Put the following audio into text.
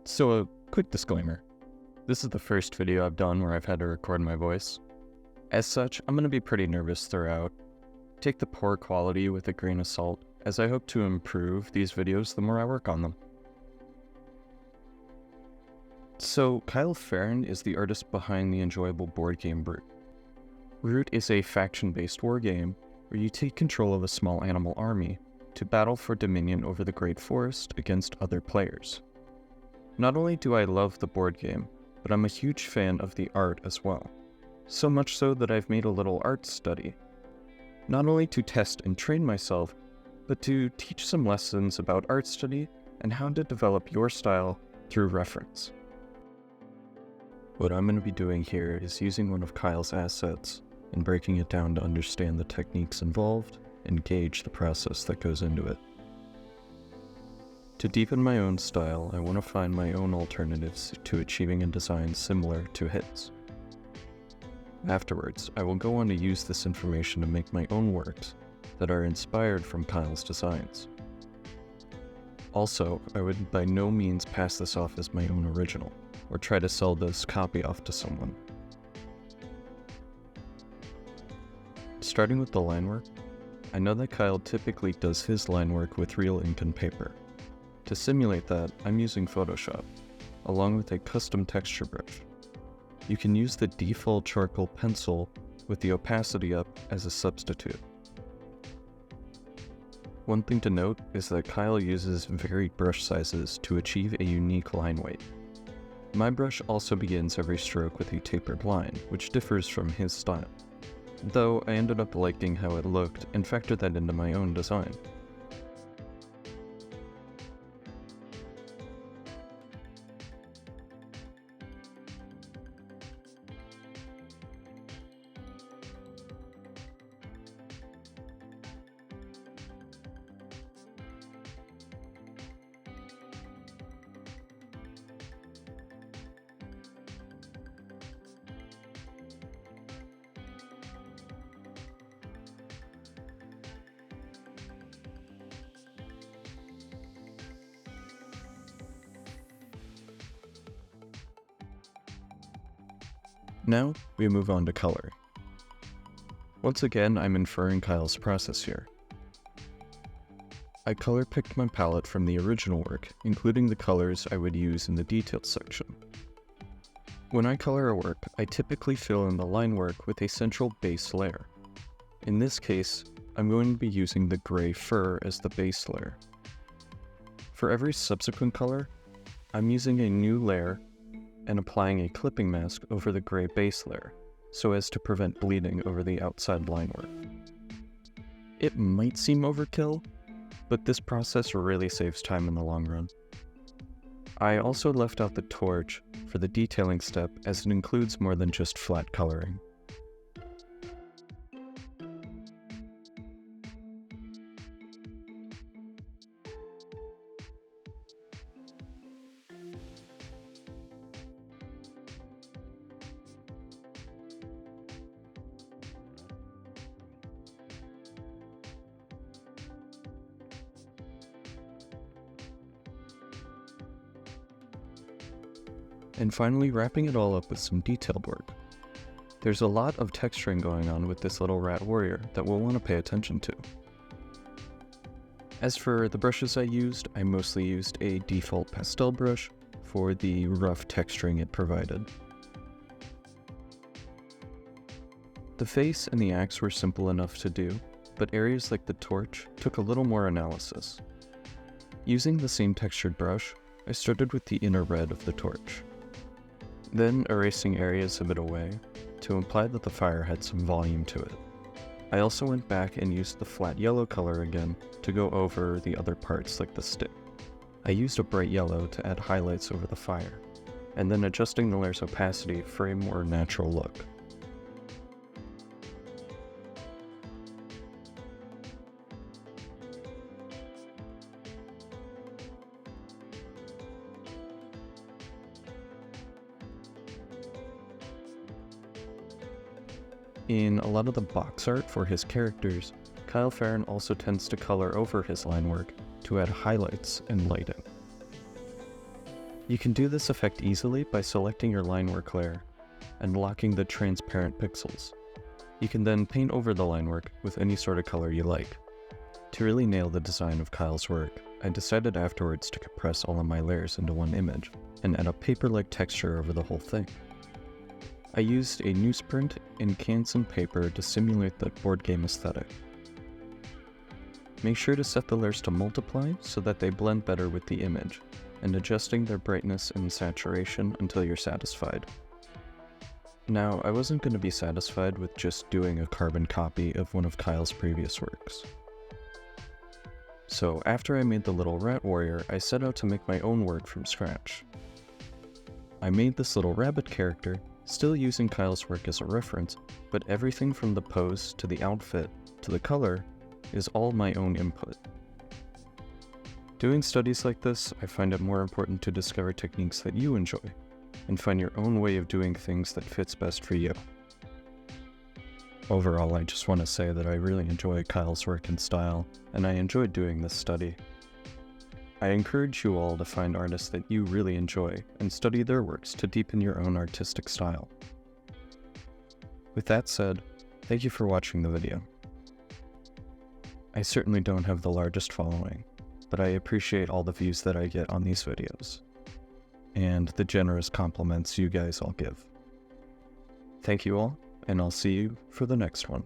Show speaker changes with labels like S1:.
S1: So a quick disclaimer. This is the first video I've done where I've had to record my voice. As such, I'm going to be pretty nervous throughout. Take the poor quality with a grain of salt, as I hope to improve these videos the more I work on them. So Kyle Ferrin is the artist behind the enjoyable board game Root. Root is a faction-based war game where you take control of a small animal army to battle for dominion over the Great Forest against other players. Not only do I love the board game, but I'm a huge fan of the art as well. So much so that I've made a little art study. Not only to test and train myself, but to teach some lessons about art study and how to develop your style through reference. What I'm going to be doing here is using one of Kyle's assets and breaking it down to understand the techniques involved and gauge the process that goes into it. To deepen my own style, I want to find my own alternatives to achieving a design similar to his. Afterwards, I will go on to use this information to make my own works that are inspired from Kyle's designs. Also, I would by no means pass this off as my own original, or try to sell this copy off to someone. Starting with the line work, I know that Kyle typically does his line work with real ink and paper. To simulate that, I'm using Photoshop, along with a custom texture brush. You can use the default charcoal pencil with the opacity up as a substitute. One thing to note is that Kyle uses varied brush sizes to achieve a unique line weight. My brush also begins every stroke with a tapered line, which differs from his style, though I ended up liking how it looked and factored that into my own design. Now, we move on to color. Once again, I'm inferring Kyle's process here. I color picked my palette from the original work, including the colors I would use in the details section. When I color a work, I typically fill in the line work with a central base layer. In this case, I'm going to be using the gray fur as the base layer. For every subsequent color, I'm using a new layer and applying a clipping mask over the gray base layer, so as to prevent bleeding over the outside line work. It might seem overkill, but this process really saves time in the long run. I also left out the torch for the detailing step, as it includes more than just flat coloring. And finally, wrapping it all up with some detailed work. There's a lot of texturing going on with this little rat warrior that we'll want to pay attention to. As for the brushes I mostly used a default pastel brush for the rough texturing it provided. The face and the axe were simple enough to do, but areas like the torch took a little more analysis. Using the same textured brush, I started with the inner red of the torch, then erasing areas of it away to imply that the fire had some volume to it. I also went back and used the flat yellow color again to go over the other parts like the stick. I used a bright yellow to add highlights over the fire, and then adjusting the layer's opacity for a more natural look. In a lot of the box art for his characters, Kyle Ferrin also tends to color over his line work to add highlights and lighting. You can do this effect easily by selecting your line work layer and locking the transparent pixels. You can then paint over the line work with any sort of color you like. To really nail the design of Kyle's work, I decided afterwards to compress all of my layers into one image and add a paper-like texture over the whole thing. I used a newsprint and Canson paper to simulate the board game aesthetic. Make sure to set the layers to multiply so that they blend better with the image, and adjusting their brightness and saturation until you're satisfied. Now, I wasn't going to be satisfied with just doing a carbon copy of one of Kyle's previous works. So after I made the little rat warrior, I set out to make my own work from scratch. I made this little rabbit character, still using Kyle's work as a reference, but everything from the pose to the outfit to the color is all my own input. Doing studies like this, I find it more important to discover techniques that you enjoy, and find your own way of doing things that fits best for you. Overall, I just want to say that I really enjoy Kyle's work and style, and I enjoyed doing this study. I encourage you all to find artists that you really enjoy and study their works to deepen your own artistic style. With that said, thank you for watching the video. I certainly don't have the largest following, but I appreciate all the views that I get on these videos, and the generous compliments you guys all give. Thank you all, and I'll see you for the next one.